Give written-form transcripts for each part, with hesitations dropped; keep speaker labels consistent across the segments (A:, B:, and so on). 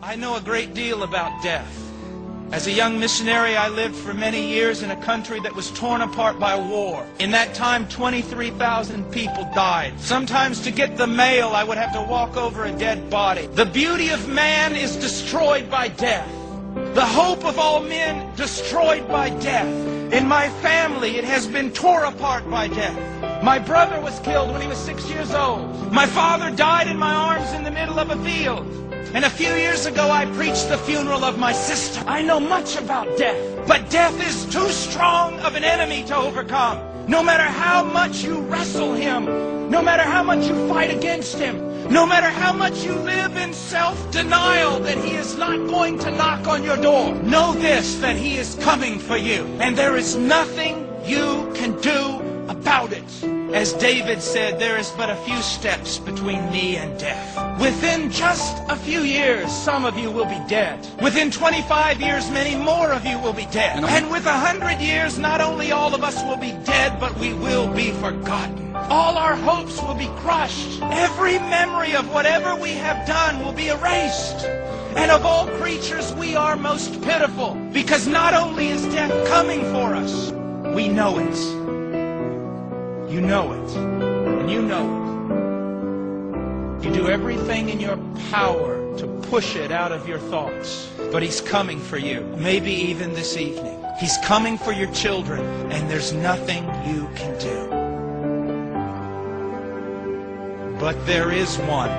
A: I know a great deal about death. As a young missionary, I lived for many years in a country that was torn apart by war. In that time, 23,000 people died. Sometimes to get the mail, I would have to walk over a dead body. The beauty of man is destroyed by death. The hope of all men destroyed by death. In my family, it has been torn apart by death. My brother was killed when he was 6 years old. My father died in my arms in the middle of a field. And a few years ago, I preached the funeral of my sister. I know much about death, but death is too strong of an enemy to overcome. No matter how much you wrestle him, no matter how much you fight against him, no matter how much you live in self-denial that he is not going to knock on your door, know this, that he is coming for you. And there is nothing you can do about it. As David said, there is but a few steps between me and death. Within just a few years, some of you will be dead. Within 25 years, many more of you will be dead. And with 100 years, not only all of us will be dead, but we will be forgotten. All our hopes will be crushed. Every memory of whatever we have done will be erased. And of all creatures, we are most pitiful, because not only is death coming for us, we know it. You know it, and you know it. You do everything in your power to push it out of your thoughts. But he's coming for you, maybe even this evening. He's coming for your children, and there's nothing you can do. But there is one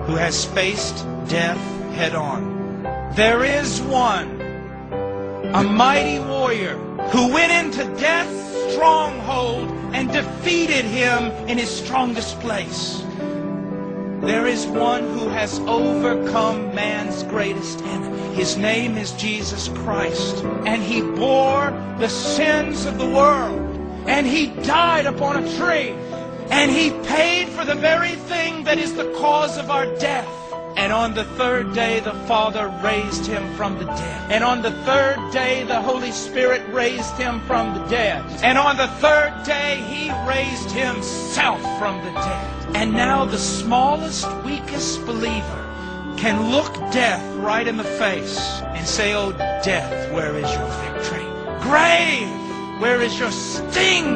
A: who has faced death head on. There is one, a mighty warrior, who went into death's stronghold and defeated him in his strongest place. There is one who has overcome man's greatest enemy. His name is Jesus Christ. And he bore the sins of the world. And he died upon a tree. And he paid for the very thing that is the cause of our death. And on the third day, the Father raised him from the dead. And on the third day, the Holy Spirit raised him from the dead. And on the third day, he raised himself from the dead. And now the smallest, weakest believer can look death right in the face and say, "Oh, death, where is your victory? Grave, where is your sting?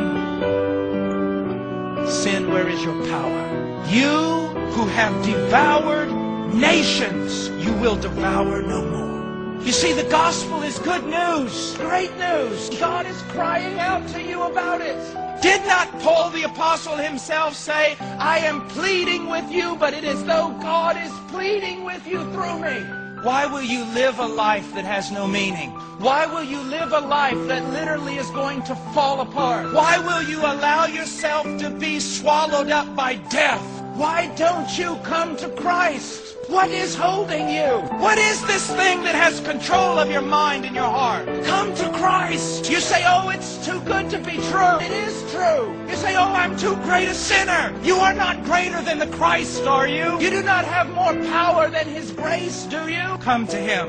A: Sin, where is your power? You who have devoured nations, you will devour no more." You see, the gospel is good news, great news. God is crying out to you about it. Did not Paul the apostle himself say, "I am pleading with you, but it is though God is pleading with you through me"? Why will you live a life that has no meaning? Why will you live a life that literally is going to fall apart? Why will you allow yourself to be swallowed up by death? Why don't you come to Christ? What is holding you? What is this thing that has control of your mind and your heart? Come to Christ. You say, "Oh, it's too good to be true." It is true. You say, "Oh, I'm too great a sinner." You are not greater than the Christ, are you? You do not have more power than his grace, do you? Come to him.